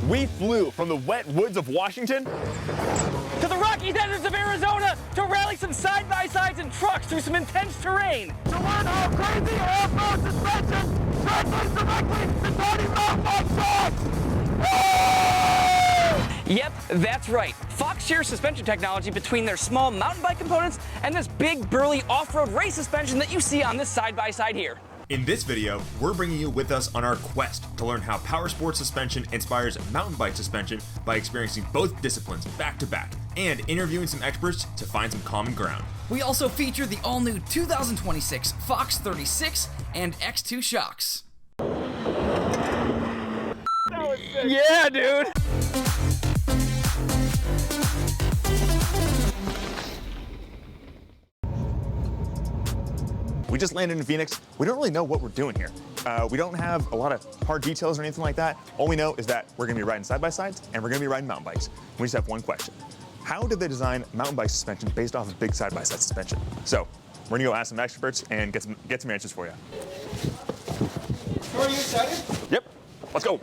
We flew from the wet woods of Washington to the rocky deserts of Arizona to rally some side-by-sides and trucks through some intense terrain. To learn how crazy off-road suspension translates directly to tiny mountain bike shocks! Yep, that's right. Fox shares suspension technology between their small mountain bike components and this big, burly off-road race suspension that you see on this side-by-side here. In this video, we're bringing you with us on our quest to learn how power sports suspension inspires mountain bike suspension by experiencing both disciplines back to back and interviewing some experts to find some common ground. We also feature the all-new 2026 Fox 36 and X2 shocks. Yeah, dude! We just landed in Phoenix. We don't really know what we're doing here. We don't have a lot of hard details or anything like that. All we know is that we're gonna be riding side-by-sides and we're gonna be riding mountain bikes. We just have one question. How did they design mountain bike suspension based off of big side-by-side suspension? So we're gonna go ask some experts and get some answers for you. Are you excited? Yep, let's go.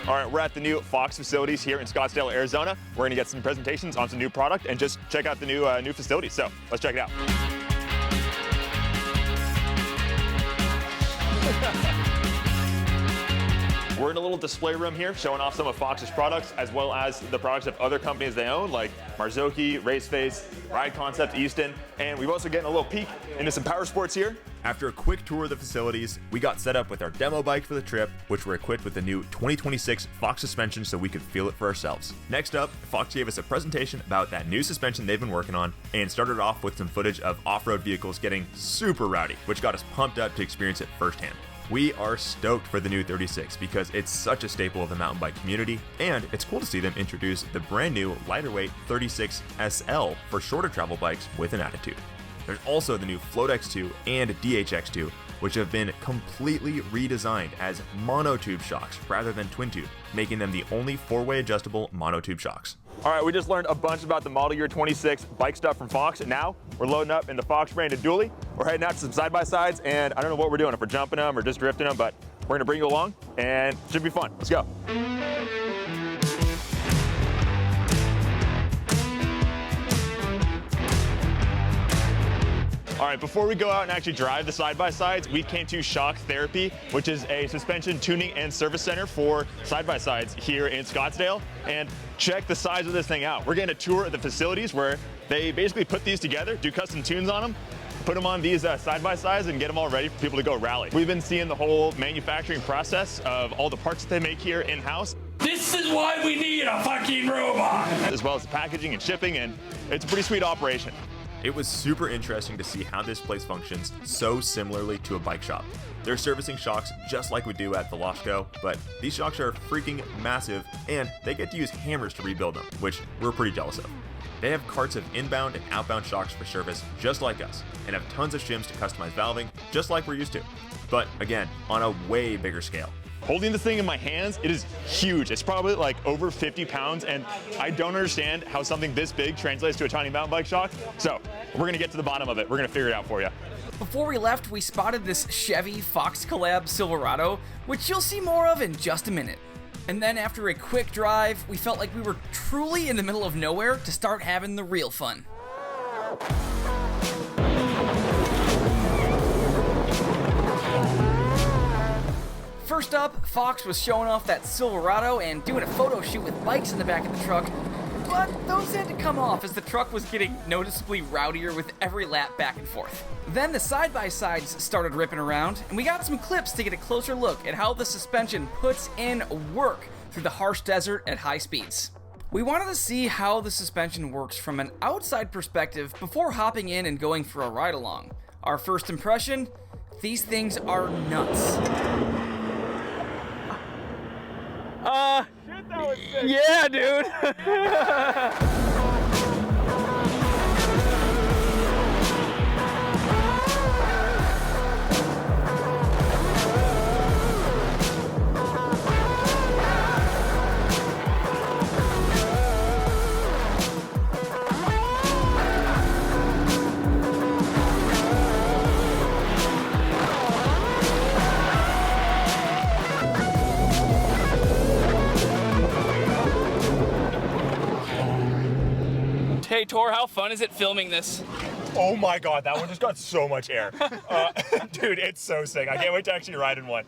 All right, we're at the new Fox facilities here in Scottsdale, Arizona. We're gonna get some presentations on some new product and just check out the new facilities. So let's check it out. We're in a little display room here showing off some of Fox's products as well as the products of other companies they own like Marzocchi, Raceface, Ride Concept, Easton, and we've also getting a little peek into some power sports here. After a quick tour of the facilities, we got set up with our demo bike for the trip, which were equipped with the new 2026 Fox suspension so we could feel it for ourselves. Next up, Fox gave us a presentation about that new suspension they've been working on and started off with some footage of off-road vehicles getting super rowdy, which got us pumped up to experience it firsthand. We are stoked for the new 36 because it's such a staple of the mountain bike community, and it's cool to see them introduce the brand new lighter weight 36 SL for shorter travel bikes with an attitude. There's also the new Float X2 and DHX2, which have been completely redesigned as monotube shocks rather than twin tube, making them the only four-way adjustable monotube shocks. All right, we just learned a bunch about the model year 26 bike stuff from Fox, and now we're loading up in the Fox branded dually. We're heading out to some side-by-sides, and I don't know what we're doing, if we're jumping them or just drifting them, but we're gonna bring you along, and it should be fun. Let's go. All right, before we go out and actually drive the side-by-sides, we came to Shock Therapy, which is a suspension tuning and service center for side-by-sides here in Scottsdale. And check the size of this thing out. We're getting a tour of the facilities where they basically put these together, do custom tunes on them, put them on these side-by-sides and get them all ready for people to go rally. We've been seeing the whole manufacturing process of all the parts that they make here in-house. This is why we need a fucking robot! As well as the packaging and shipping, and it's a pretty sweet operation. It was super interesting to see how this place functions so similarly to a bike shop. They're servicing shocks just like we do at the Loshco, but these shocks are freaking massive and they get to use hammers to rebuild them, which we're pretty jealous of. They have carts of inbound and outbound shocks for service just like us, and have tons of shims to customize valving just like we're used to. But again, on a way bigger scale. Holding this thing in my hands, it is huge. It's probably like over 50 pounds, and I don't understand how something this big translates to a tiny mountain bike shock. So we're gonna get to the bottom of it. We're gonna figure it out for you. Before we left, we spotted this Chevy Fox collab Silverado, which you'll see more of in just a minute. And then after a quick drive, we felt like we were truly in the middle of nowhere to start having the real fun. First up, Fox was showing off that Silverado and doing a photo shoot with bikes in the back of the truck, but those had to come off as the truck was getting noticeably rowdier with every lap back and forth. Then the side-by-sides started ripping around, and we got some clips to get a closer look at how the suspension puts in work through the harsh desert at high speeds. We wanted to see how the suspension works from an outside perspective before hopping in and going for a ride-along. Our first impression? These things are nuts. Shit, that was sick. Yeah, dude! Hey Tor, how fun is it filming this? Oh my God, that one just got so much air. Dude, it's so sick. I can't wait to actually ride in one.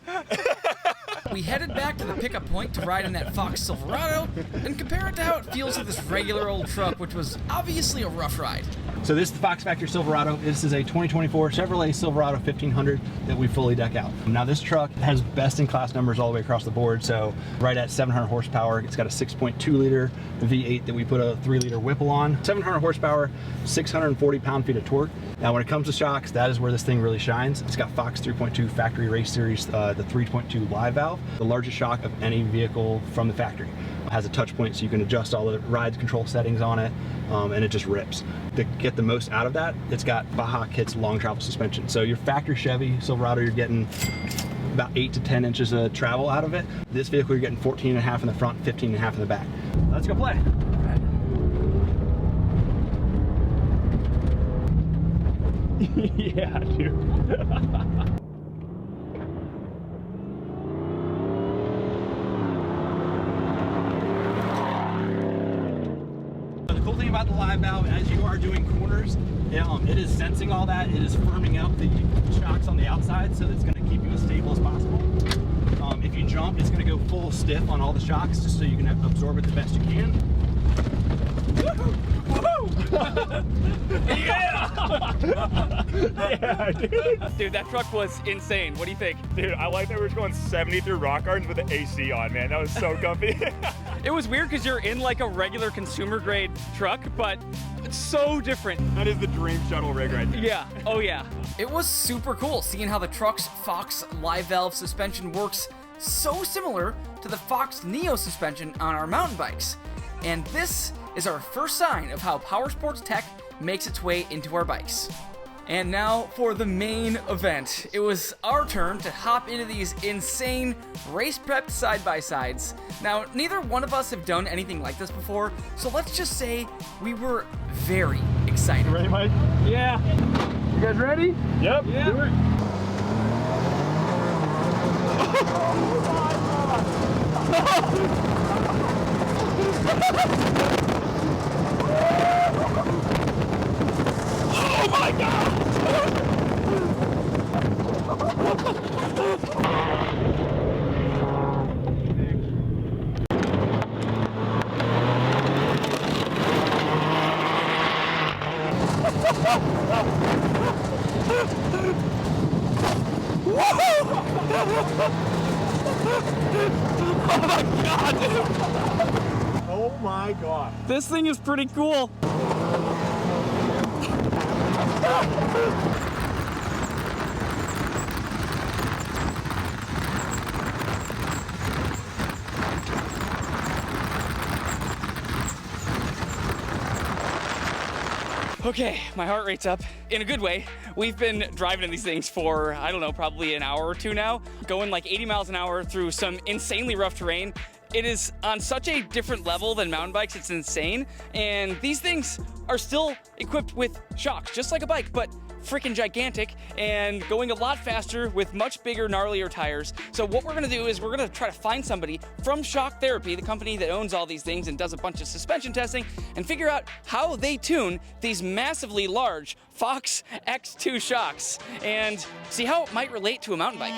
We headed back to the pickup point to ride in that Fox Silverado and compare it to how it feels with this regular old truck, which was obviously a rough ride. So this is the Fox Factory Silverado. This is a 2024 Chevrolet Silverado 1500 that we fully deck out. Now this truck has best in class numbers all the way across the board. So right at 700 horsepower, it's got a 6.2 liter V8 that we put a 3 liter Whipple on. 700 horsepower, 640 pound-feet of torque. Now when it comes to shocks, that is where this thing really shines. It's got Fox 3.2 factory race series, the 3.2 live valve, the largest shock of any vehicle from the factory. It has a touch point so you can adjust all the ride control settings on it, and it just rips. To get the most out of that, it's got Baja Kits long travel suspension. So your factory Chevy Silverado, you're getting about 8 to 10 inches of travel out of it. This vehicle, you're getting 14 and a half in the front, 15 and a half in the back. Let's go play. Yeah, dude. The cool thing about the live valve, as you are doing corners, it is sensing all that. It is firming up the shocks on the outside, so it's going to keep you as stable as possible. If you jump, it's going to go full stiff on all the shocks, just so you can absorb it the best you can. Yeah! Yeah, dude. Dude, that truck was insane. What do you think? Dude, I like that we were going 70 through rock gardens with the AC on, man. That was so comfy. It was weird because you're in like a regular consumer grade truck, but it's so different. That is the dream shuttle rig right there. Yeah, oh yeah. It was super cool seeing how the truck's Fox live valve suspension works so similar to the Fox Neo suspension on our mountain bikes. And this is our first sign of how powersports tech makes its way into our bikes. And now for the main event. It was our turn to hop into these insane race-prepped side-by-sides. Now, neither one of us have done anything like this before, so let's just say we were very excited. Ready, Mike? Yeah. You guys ready? Yep. Yeah. Do it. Oh my God! Oh my God. This thing is pretty cool. Okay, my heart rate's up in a good way. We've been driving in these things for, I don't know, probably an hour or two now, going like 80 miles an hour through some insanely rough terrain. It is on such a different level than mountain bikes, it's insane. And these things are still equipped with shocks, just like a bike, but freaking gigantic and going a lot faster with much bigger, gnarlier tires. So what we're gonna do is we're gonna try to find somebody from Shock Therapy, the company that owns all these things and does a bunch of suspension testing, and figure out how they tune these massively large Fox X2 shocks and see how it might relate to a mountain bike.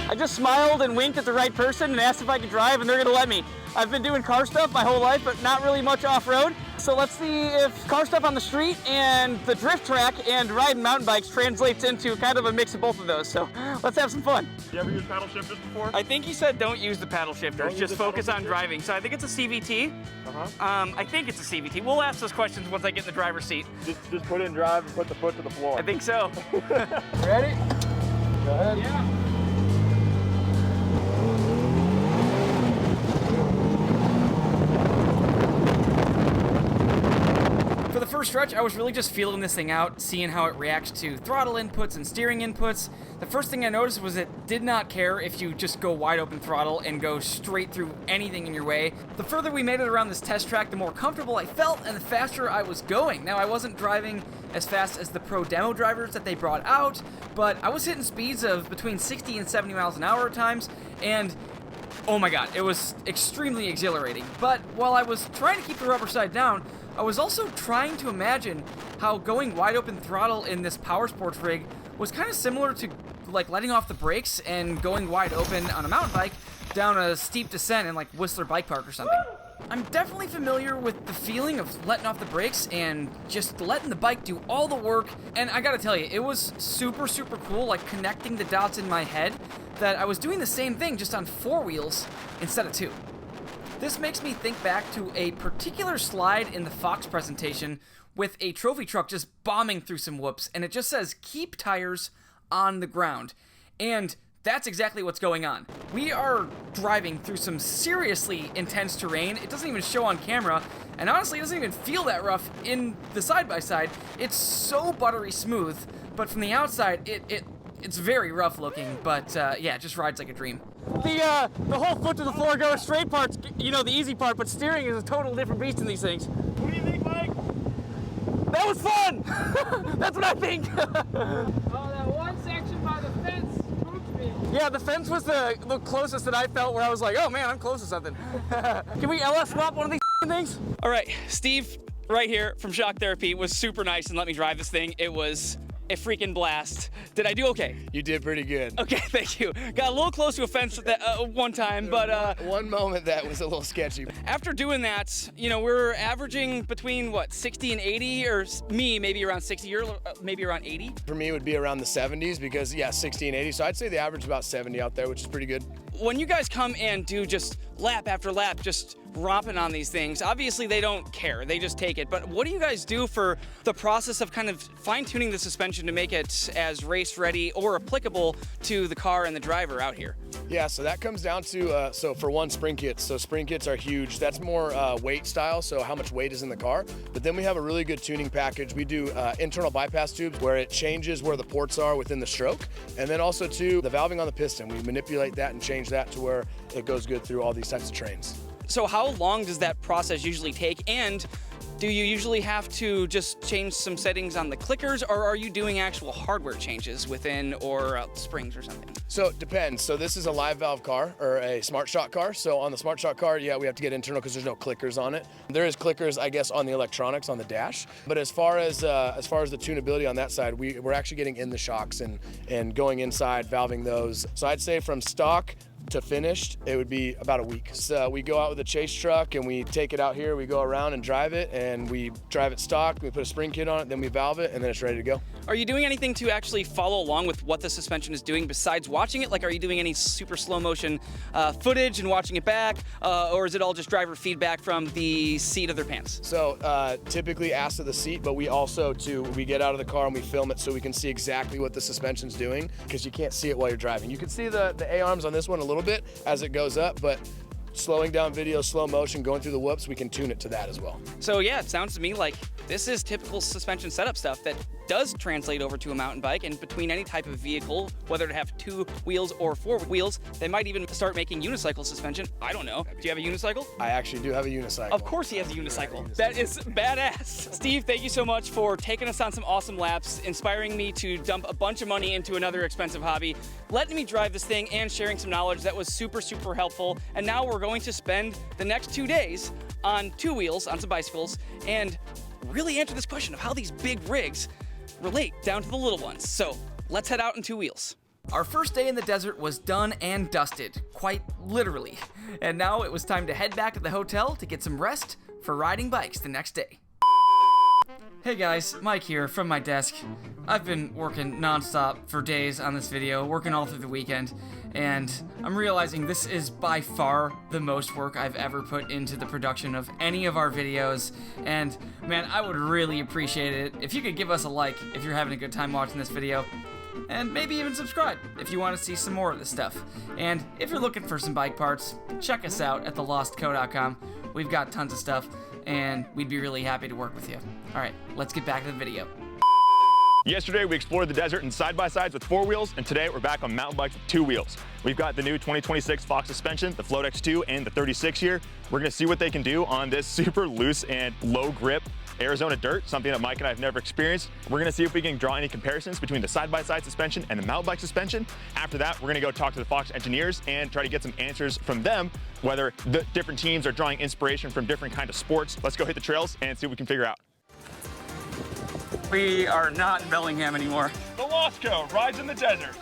I just smiled and winked at the right person and asked if I could drive, and they're gonna let me. I've been doing car stuff my whole life, but not really much off-road. So let's see if car stuff on the street and the drift track and riding mountain bikes translates into kind of a mix of both of those. So let's have some fun. You ever used paddle shifters before? I think he said don't use the paddle shifters, just focus on driving. So I think it's a CVT. I think it's a CVT. We'll ask those questions once I get in the driver's seat. Just put in drive and put the foot to the floor. I think so. Ready? Go ahead. Yeah. For the first stretch, I was really just feeling this thing out, seeing how it reacts to throttle inputs and steering inputs. The first thing I noticed was it did not care if you just go wide open throttle and go straight through anything in your way. The further we made it around this test track, the more comfortable I felt and the faster I was going. Now, I wasn't driving as fast as the pro demo drivers that they brought out, but I was hitting speeds of between 60 and 70 miles an hour at times, and Oh my god, it was extremely exhilarating. But while I was trying to keep the rubber side down, I was also trying to imagine how going wide open throttle in this power sports rig was kind of similar to like letting off the brakes and going wide open on a mountain bike down a steep descent in like Whistler Bike Park or something. I'm definitely familiar with the feeling of letting off the brakes and just letting the bike do all the work, and I gotta tell you, it was super, super cool, like connecting the dots in my head that I was doing the same thing just on 4 wheels instead of 2. This makes me think back to a particular slide in the Fox presentation with a trophy truck just bombing through some whoops, and it just says, keep tires on the ground. And that's exactly what's going on. We are driving through some seriously intense terrain. It doesn't even show on camera, and honestly, it doesn't even feel that rough in the side-by-side. It's so buttery smooth, but from the outside, it's very rough looking, but yeah, it just rides like a dream. The whole foot to the floor go straight part's, you know, the easy part, but steering is a total different beast in these things. What do you think, Mike? That was fun! That's what I think. Oh, that one section by the fence spooked me. Yeah, the fence was the closest that I felt where I was like, oh man, I'm close to something. Can we LS swap one of these things? All right, Steve, right here from Shock Therapy, was super nice and let me drive this thing. It was a freaking blast. Did I do okay? You did pretty good. Okay, thank you. Got a little close to a fence at that one time, but one moment that was a little sketchy. after doing that, you know, we're averaging between what, 60 and 80, or me maybe around 60, or maybe around 80. For me, it would be around the 70s because, yeah, 60 and 80. So I'd say the average is about 70 out there, which is pretty good. When you guys come and do just lap after lap, just romping on these things, obviously they don't care, they just take it. But what do you guys do for the process of kind of fine-tuning the suspension to make it as race ready or applicable to the car and the driver out here? Yeah, so that comes down to, so for one, spring kits. So spring kits are huge. That's more weight style, so how much weight is in the car. But then we have a really good tuning package. We do internal bypass tubes where it changes where the ports are within the stroke. And then also too, the valving on the piston. We manipulate that and change that to where it goes good through all these types of trains. So how long does that process usually take? And do you usually have to just change some settings on the clickers, or are you doing actual hardware changes within, or springs or something? So it depends. So this is a live valve car or a Smart Shock car. So on the Smart Shock car, yeah, we have to get internal because there's no clickers on it. There is clickers, I guess, on the electronics on the dash. But as far as the tunability on that side, we're actually getting in the shocks and going inside, valving those. So I'd say from stock to finished, it would be about a week. So we go out with a chase truck and we take it out here, we go around and drive it, and we drive it stock, we put a spring kit on it, then we valve it, and then it's ready to go. Are you doing anything to actually follow along with what the suspension is doing besides watching it? Like, are you doing any super slow motion footage and watching it back, or is it all just driver feedback from the seat of their pants? So typically ass to the seat, but we also we get out of the car and we film it so we can see exactly what the suspension's doing, because you can't see it while you're driving. You can see the A-arms on this one a little bit as it goes up, but slowing down video, slow motion, going through the whoops, we can tune it to that as well. So yeah, it sounds to me like this is typical suspension setup stuff that does translate over to a mountain bike, and between any type of vehicle, whether it have 2 wheels or 4 wheels, they might even start making unicycle suspension. I don't know. Do you have a unicycle? I actually do have a unicycle. Of course he has a unicycle. That is badass. Steve, thank you so much for taking us on some awesome laps, inspiring me to dump a bunch of money into another expensive hobby, letting me drive this thing, and sharing some knowledge that was super, super helpful. And now we're going to spend the next 2 days on 2 wheels, on some bicycles, and really answer this question of how these big rigs relate down to the little ones. So let's head out in 2 wheels. Our first day in the desert was done and dusted, quite literally. And now it was time to head back to the hotel to get some rest for riding bikes the next day. Hey guys, Mike here from my desk. I've been working non-stop for days on this video, working all through the weekend, and I'm realizing this is by far the most work I've ever put into the production of any of our videos, and man, I would really appreciate it if you could give us a like if you're having a good time watching this video, and maybe even subscribe if you want to see some more of this stuff. And if you're looking for some bike parts, check us out at thelostco.com. We've got tons of stuff, and we'd be really happy to work with you. All right, let's get back to the video. Yesterday, we explored the desert in side-by-sides with 4 wheels, and today we're back on mountain bikes with 2 wheels. We've got the new 2026 Fox suspension, the Float X2, and the 36 here. We're gonna see what they can do on this super loose and low grip Arizona dirt, something that Mike and I have never experienced. We're gonna see if we can draw any comparisons between the side-by-side suspension and the mountain bike suspension. After that, we're gonna go talk to the Fox engineers and try to get some answers from them, whether the different teams are drawing inspiration from different kind of sports. Let's go hit the trails and see what we can figure out. We are not in Bellingham anymore. The Losco rides in the desert.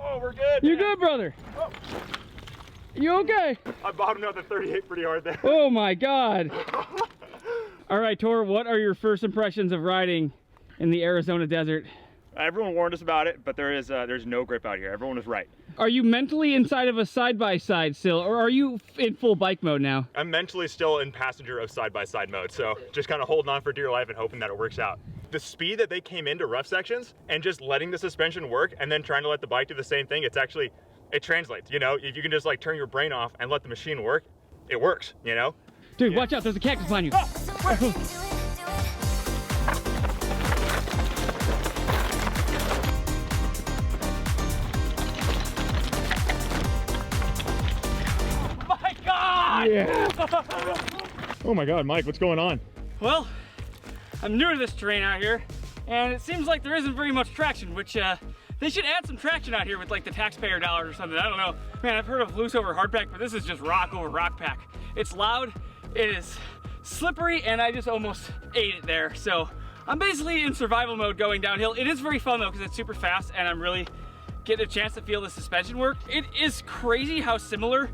Oh, we're good. You good, brother? Oh. You okay? I bottomed out the 38 pretty hard there. Oh my God. All right, Tor, what are your first impressions of riding in the Arizona desert? Everyone warned us about it, but there's no grip out here. Everyone was right. Are you mentally inside of a side-by-side still, or are you in full bike mode now? I'm mentally still in passenger of side-by-side mode, so just kind of holding on for dear life and hoping that it works out. The speed that they came into rough sections and just letting the suspension work and then trying to let the bike do the same thing, it translates, you know? If you can just like turn your brain off and let the machine work, it works, you know? Dude, watch out, there's a cactus behind you. My God! Yeah. Oh my God, Mike, what's going on? Well, I'm new to this terrain out here, and it seems like there isn't very much traction, which they should add some traction out here with like the taxpayer dollars or something. I don't know. Man, I've heard of loose over hard pack, but this is just rock over rock pack. It's loud, it is slippery, and I just almost ate it there. So I'm basically in survival mode going downhill. It is very fun though, because it's super fast, and I'm really getting a chance to feel the suspension work. It is crazy how similar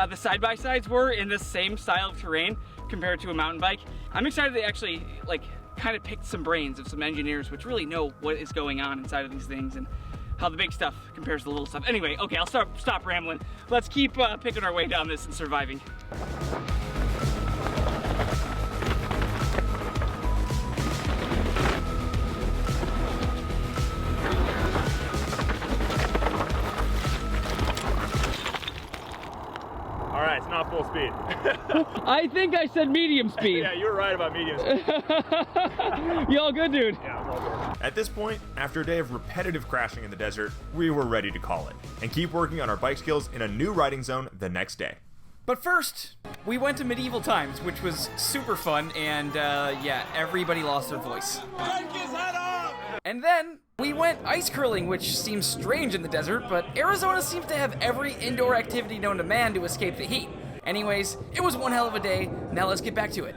the side-by-sides were in this same style of terrain compared to a mountain bike. I'm excited they actually like kind of picked some brains of some engineers which really know what is going on inside of these things and how the big stuff compares to the little stuff. Anyway, okay, I'll stop rambling. Let's keep picking our way down this and surviving. All right, it's not full speed. I think I said medium speed. Yeah, you were right about medium speed. You all good, dude? Yeah, I'm all good. At this point, after a day of repetitive crashing in the desert, we were ready to call it and keep working on our bike skills in a new riding zone the next day. But first, we went to medieval times, which was super fun, and yeah, everybody lost their voice. And then we went ice curling, which seems strange in the desert, but Arizona seems to have every indoor activity known to man to escape the heat. Anyways, it was one hell of a day. Now let's get back to it.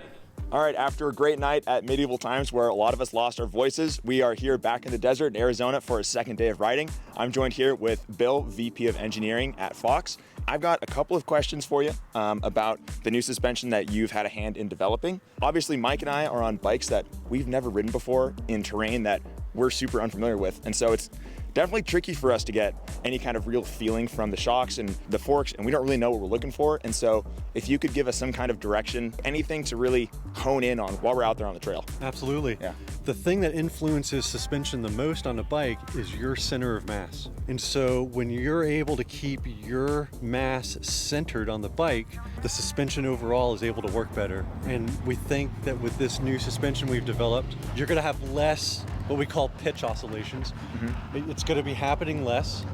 All right, after a great night at Medieval Times where a lot of us lost our voices, we are here back in the desert in Arizona for a second day of riding. I'm joined here with Bill, VP of Engineering at Fox. I've got a couple of questions for you about the new suspension that you've had a hand in developing. Obviously, Mike and I are on bikes that we've never ridden before in terrain that we're super unfamiliar with, and so it's definitely tricky for us to get any kind of real feeling from the shocks and the forks, and we don't really know what we're looking for. And so if you could give us some kind of direction, anything to really hone in on while we're out there on the trail. Absolutely. Yeah. The thing that influences suspension the most on a bike is your center of mass. And so when you're able to keep your mass centered on the bike, the suspension overall is able to work better. And we think that with this new suspension we've developed, you're going to have less what we call pitch oscillations. Mm-hmm. It's going to be happening less,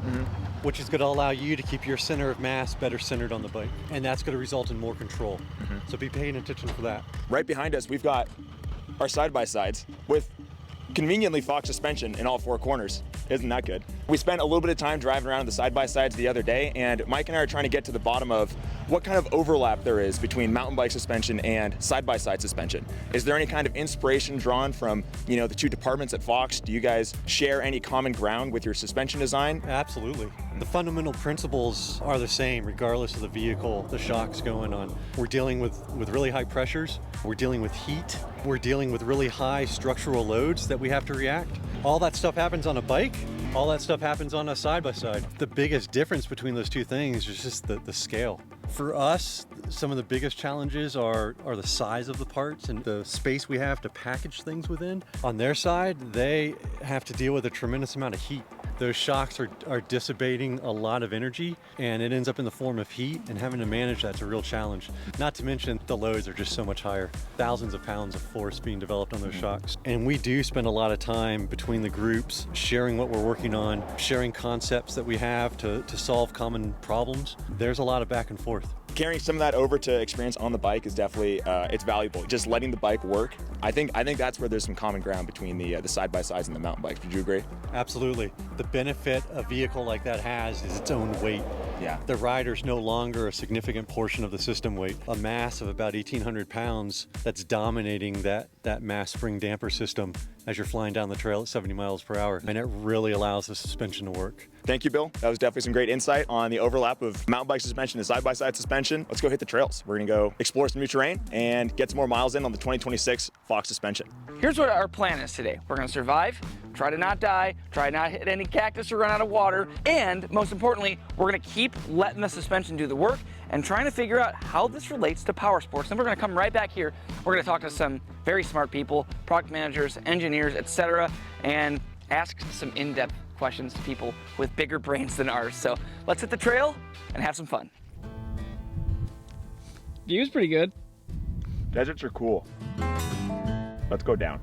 which is going to allow you to keep your center of mass better centered on the bike. And that's going to result in more control. So be paying attention for that. Right behind us, we've got our side-by-sides with conveniently Fox suspension in all four corners. Isn't that good? We spent a little bit of time driving around the side-by-sides the other day, and Mike and I are trying to get to the bottom of what kind of overlap there is between mountain bike suspension and side-by-side suspension. Is there any kind of inspiration drawn from, you know, the two departments at Fox? Do you guys share any common ground with your suspension design? Absolutely. The fundamental principles are the same regardless of the vehicle, the shocks going on. We're dealing with really high pressures, we're dealing with heat, we're dealing with really high structural loads that we have to react. All that stuff happens on a bike, all that stuff happens on a side-by-side. The biggest difference between those two things is just the scale. For us, some of the biggest challenges are the size of the parts and the space we have to package things within. On their side, they have to deal with a tremendous amount of heat. those shocks are dissipating a lot of energy, and it ends up in the form of heat, and having to manage that's a real challenge. Not to mention the loads are just so much higher. Thousands of pounds of force being developed on those shocks. And we do spend a lot of time between the groups sharing what we're working on, sharing concepts that we have to solve common problems. There's a lot of back and forth. Carrying some of that over to experience on the bike is definitely it's valuable. Just letting the bike work. I think that's where there's some common ground between the side-by-sides and the mountain bikes. Would you agree? Absolutely. The benefit a vehicle like that has is its own weight. Yeah. The rider's no longer a significant portion of the system weight. A mass of about 1,800 pounds that's dominating that mass spring damper system as you're flying down the trail at 70 miles per hour. And it really allows the suspension to work. Thank you, Bill. That was definitely some great insight on the overlap of mountain bike suspension and side-by-side suspension. Let's go hit the trails. We're gonna go explore some new terrain and get some more miles in on the 2026 Fox suspension. Here's what our plan is today. We're gonna survive, try to not die, try not hit any cactus or run out of water, and most importantly, we're gonna keep letting the suspension do the work and trying to figure out how this relates to power sports. Then we're gonna come right back here. We're gonna talk to some very smart people, product managers, engineers, etc., and ask some in-depth questions to people with bigger brains than ours. So let's hit the trail and have some fun. View's pretty good. Deserts are cool. Let's go down.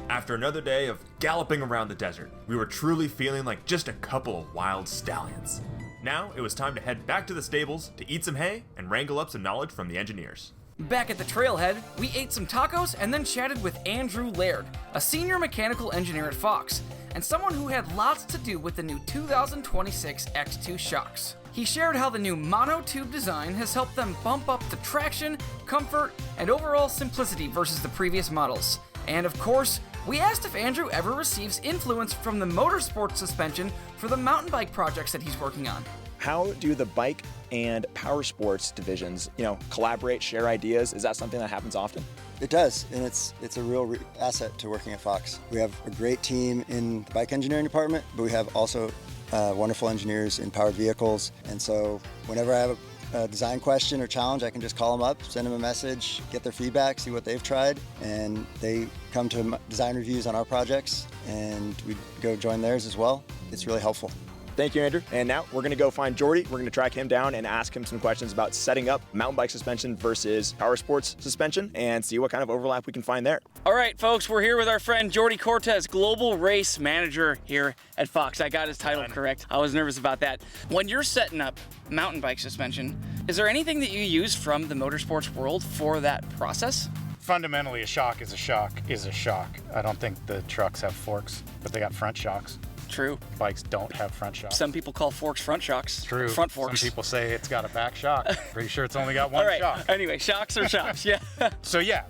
After another day of galloping around the desert, we were truly feeling like just a couple of wild stallions. Now it was time to head back to the stables to eat some hay and wrangle up some knowledge from the engineers. Back at the trailhead, we ate some tacos and then chatted with Andrew Laird, a senior mechanical engineer at Fox, and someone who had lots to do with the new 2026 X2 shocks. He shared how the new monotube design has helped them bump up the traction, comfort, and overall simplicity versus the previous models. And of course, we asked if Andrew ever receives influence from the motorsports suspension for the mountain bike projects that he's working on. How do the bike and power sports divisions, collaborate, share ideas? Is that something that happens often? It does, and it's a real asset to working at Fox. We have a great team in the bike engineering department, but we have also wonderful engineers in powered vehicles. And so whenever I have a design question or challenge, I can just call them up, send them a message, get their feedback, see what they've tried, and they come to design reviews on our projects, and we go join theirs as well. It's really helpful. Thank you, Andrew. And now we're going to go find Jordi. We're going to track him down and ask him some questions about setting up mountain bike suspension versus power sports suspension and see what kind of overlap we can find there. All right, folks, we're here with our friend Jordi Cortes, Global Race Manager here at Fox. I got his title correct. I was nervous about that. When you're setting up mountain bike suspension, is there anything that you use from the motorsports world for that process? Fundamentally, a shock is a shock is a shock. I don't think the trucks have forks, but they got front shocks. True. Bikes don't have front shocks. Some people call forks front shocks. True. Front forks. Some people say it's got a back shock. Pretty sure it's only got one All right. shock. Anyway, shocks are shocks, yeah. So yeah,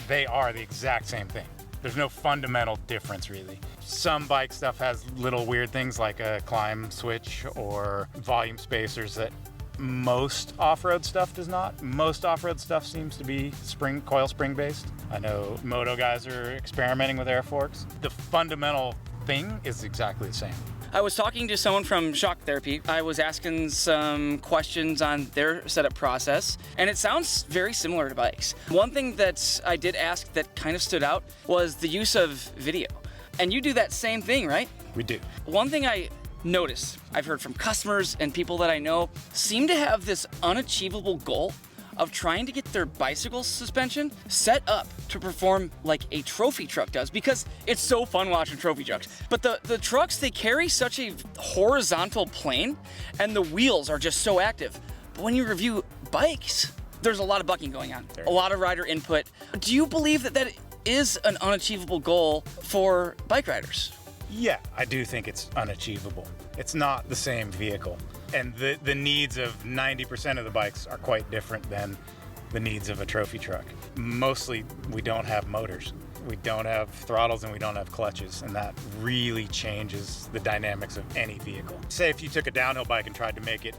they are the exact same thing. There's no fundamental difference really. Some bike stuff has little weird things like a climb switch or volume spacers that most off-road stuff does not. Most off-road stuff seems to be coil spring based. I know moto guys are experimenting with air forks. The fundamental thing is exactly the same. I was talking to someone from Shock Therapy. I was asking some questions on their setup process, and it sounds very similar to bikes. One thing that I did ask that kind of stood out was the use of video. And you do that same thing, right? We do. One thing I noticed, I've heard from customers and people that I know, seem to have this unachievable goal of trying to get their bicycle suspension set up to perform like a trophy truck does, because it's so fun watching trophy trucks. But the trucks, they carry such a horizontal plane and the wheels are just so active. But when you review bikes, there's a lot of bucking going on, a lot of rider input. Do you believe that is an unachievable goal for bike riders. Yeah, I do think it's unachievable. It's not the same vehicle. And the needs of 90% of the bikes are quite different than the needs of a trophy truck. Mostly, we don't have motors. We don't have throttles and we don't have clutches, and that really changes the dynamics of any vehicle. Say if you took a downhill bike and tried to make it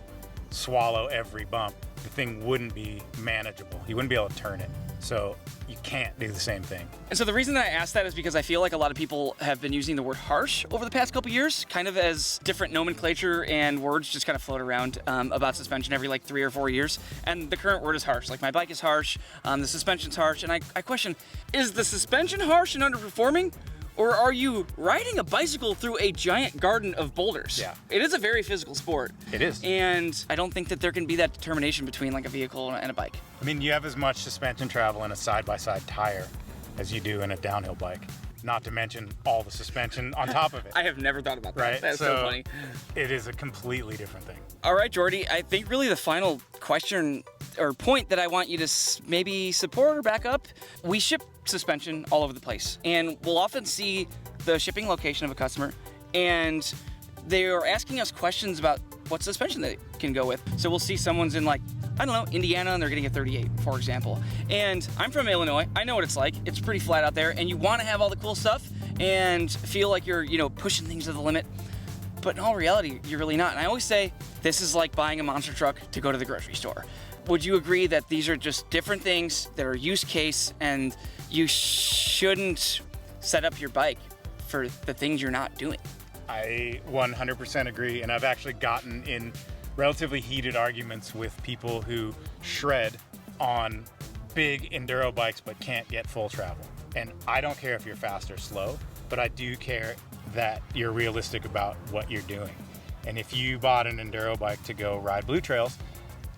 swallow every bump, the thing wouldn't be manageable. You wouldn't be able to turn it. So you can't do the same thing. And so the reason that I asked that is because I feel like a lot of people have been using the word harsh over the past couple years, kind of as different nomenclature and words just kind of float around about suspension every like 3 or 4 years. And the current word is harsh. Like my bike is harsh, the suspension's harsh. And I question, is the suspension harsh and underperforming? Or are you riding a bicycle through a giant garden of boulders? Yeah. It is a very physical sport. It is. And I don't think that there can be that determination between like a vehicle and a bike. I mean, you have as much suspension travel in a side-by-side tire as you do in a downhill bike. Not to mention all the suspension on top of it. I have never thought about that. Right? That's so funny. It is a completely different thing. All right, Jordi, I think really the final question or point that I want you to maybe support or back up, we ship suspension all over the place. And we'll often see the shipping location of a customer and they are asking us questions about what suspension they can go with. So we'll see someone's in like, I don't know, Indiana, and they're getting a 38, for example. And I'm from Illinois. I know what it's like. It's pretty flat out there, and you want to have all the cool stuff and feel like you're, pushing things to the limit. But in all reality, you're really not. And I always say, this is like buying a monster truck to go to the grocery store. Would you agree that these are just different things that are use case, and you shouldn't set up your bike for the things you're not doing? I 100% agree, and I've actually gotten in relatively heated arguments with people who shred on big enduro bikes but can't get full travel. And I don't care if you're fast or slow, but I do care that you're realistic about what you're doing. And if you bought an enduro bike to go ride blue trails,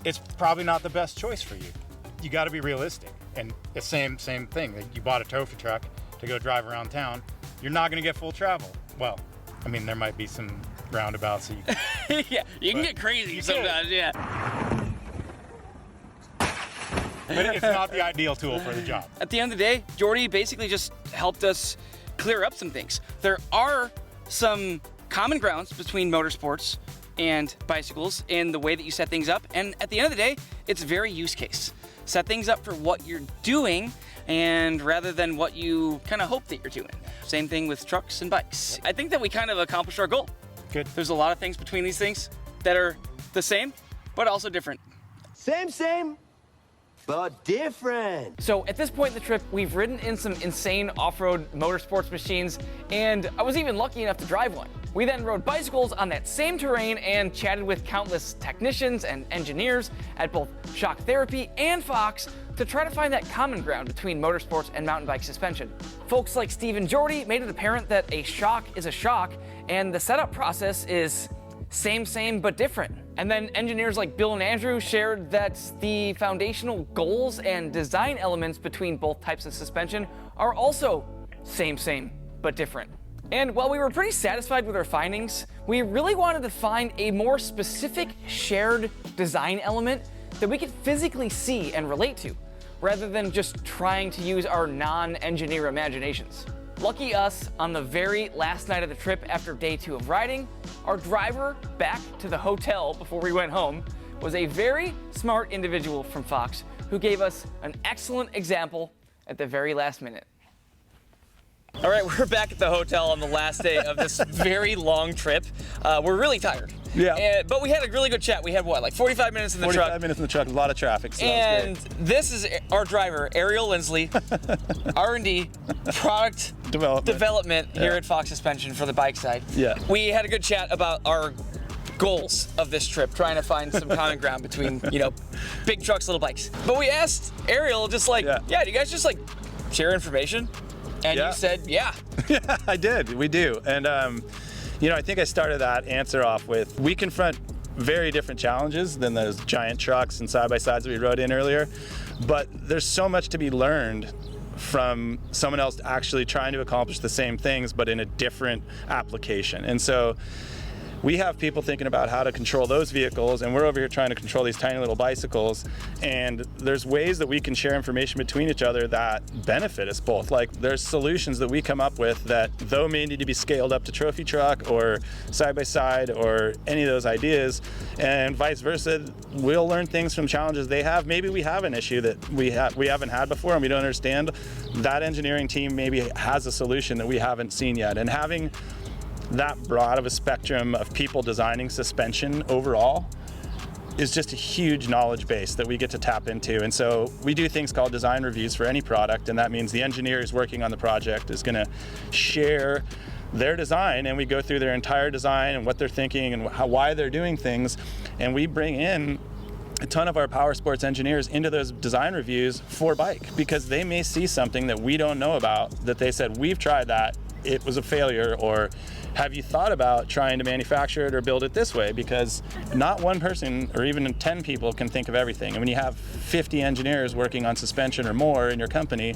it's probably not the best choice for you. You got to be realistic. And the same thing. You bought a trophy truck to go drive around town, you're not going to get full travel. Well, I mean, there might be some roundabouts that you can. Yeah, you can get crazy sometimes, yeah. But it's not the ideal tool for the job. At the end of the day, Jordi basically just helped us clear up some things. There are some common grounds between motorsports and bicycles in the way that you set things up. And at the end of the day, it's very use case. Set things up for what you're doing and rather than what you kind of hope that you're doing. Same thing with trucks and bikes. I think that we kind of accomplished our goal. Good. There's a lot of things between these things that are the same, but also different. Same, but different. So at this point in the trip, we've ridden in some insane off-road motorsports machines, and I was even lucky enough to drive one. We then rode bicycles on that same terrain and chatted with countless technicians and engineers at both Shock Therapy and Fox to try to find that common ground between motorsports and mountain bike suspension. Folks like Steve and Jordi made it apparent that a shock is a shock, and the setup process is same, but different. And then engineers like Bill and Andrew shared that the foundational goals and design elements between both types of suspension are also same, but different. And while we were pretty satisfied with our findings, we really wanted to find a more specific shared design element that we could physically see and relate to, rather than just trying to use our non-engineer imaginations. Lucky us, on the very last night of the trip after day 2 of riding, our driver back to the hotel before we went home was a very smart individual from Fox who gave us an excellent example at the very last minute. All right, we're back at the hotel on the last day of this very long trip. We're really tired. Yeah. But we had a really good chat. We had what, like 45 minutes in the truck? 45 minutes in the truck, a lot of traffic, so and that was great. This is our driver, Ariel Lindsley, R&D, product development here at Fox Suspension for the bike side. Yeah. We had a good chat about our goals of this trip, trying to find some common ground between, big trucks, little bikes. But we asked Ariel just like, yeah, do you guys just like share information? And you said, yeah. Yeah, I did. We do. And, I think I started that answer off with, we confront very different challenges than those giant trucks and side-by-sides that we rode in earlier. But there's so much to be learned from someone else actually trying to accomplish the same things, but in a different application. And so we have people thinking about how to control those vehicles, and we're over here trying to control these tiny little bicycles. And there's ways that we can share information between each other that benefit us both. Like, there's solutions that we come up with that, though may need to be scaled up to trophy truck or side by side or any of those ideas, and vice versa. We'll learn things from challenges they have. Maybe we have an issue that we haven't had before and we don't understand. That engineering team maybe has a solution that we haven't seen yet. And having that broad of a spectrum of people designing suspension overall is just a huge knowledge base that we get to tap into. And so we do things called design reviews for any product, and that means the engineer who's working on the project is going to share their design, and we go through their entire design and what they're thinking and why they're doing things. And we bring in a ton of our power sports engineers into those design reviews for bike, because they may see something that we don't know about, that they said, we've tried that, it was a failure, or have you thought about trying to manufacture it or build it this way? Because not one person or even 10 people can think of everything. And when you have 50 engineers working on suspension or more in your company,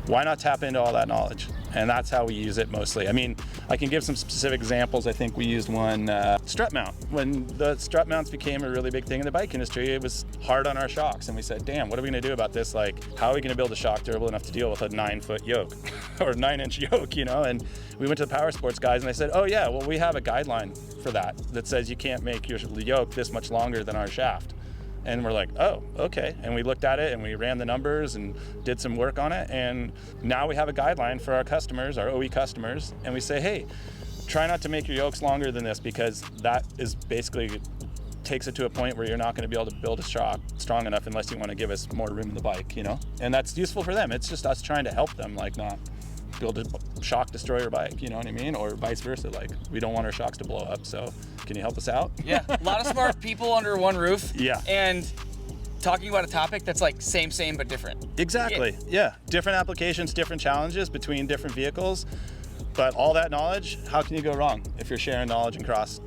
why not tap into all that knowledge? And that's how we use it mostly. I mean, I can give some specific examples. I think we used one strut mount. When the strut mounts became a really big thing in the bike industry, it was hard on our shocks. And we said, damn, what are we gonna do about this? Like, how are we gonna build a shock durable enough to deal with a 9-foot yoke or 9-inch yoke, you know? And we went to the power sports guys and they said, oh yeah, well, we have a guideline for that says you can't make your yoke this much longer than our shaft. And we're like, oh, okay. And we looked at it and we ran the numbers and did some work on it. And now we have a guideline for our customers, our OE customers. And we say, hey, try not to make your yokes longer than this, because that is basically takes it to a point where you're not going to be able to build a shock strong enough unless you want to give us more room in the bike, you know? And that's useful for them. It's just us trying to help them, like, not build a shock destroyer bike, you know what I mean? Or vice versa. Like, we don't want our shocks to blow up, so can you help us out? Yeah, a lot of smart people under one roof. Yeah. And talking about a topic that's like same but different. Exactly, yeah. Different applications, different challenges between different vehicles, but all that knowledge, how can you go wrong if you're sharing knowledge across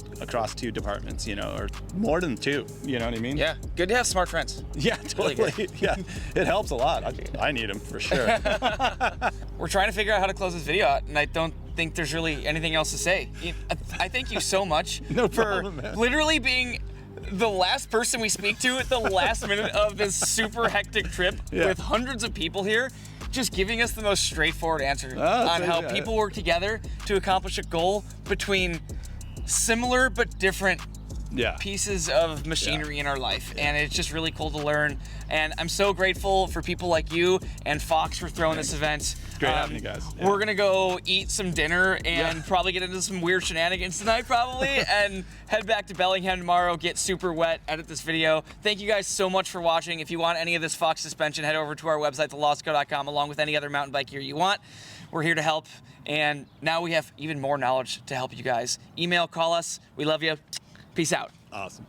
two departments, you know, or more than two, you know what I mean? Yeah, good to have smart friends. Yeah, totally. Really yeah, it helps a lot. I need them for sure. We're trying to figure out how to close this video out, and I don't think there's really anything else to say. I thank you so much for literally being the last person we speak to at the last minute of this super hectic trip with hundreds of people here, just giving us the most straightforward answer on how people work together to accomplish a goal between similar but different pieces of machinery in our life. And it's just really cool to learn. And I'm so grateful for people like you and Fox for throwing this event. Great having you guys. We're gonna go eat some dinner and probably get into some weird shenanigans tonight probably, and head back to Bellingham tomorrow, get super wet, edit this video. Thank you guys so much for watching. If you want any of this Fox suspension, head over to our website, thelostco.com, along with any other mountain bike gear you want. We're here to help, and now we have even more knowledge to help you guys. Email, call us. We love you. Peace out. Awesome.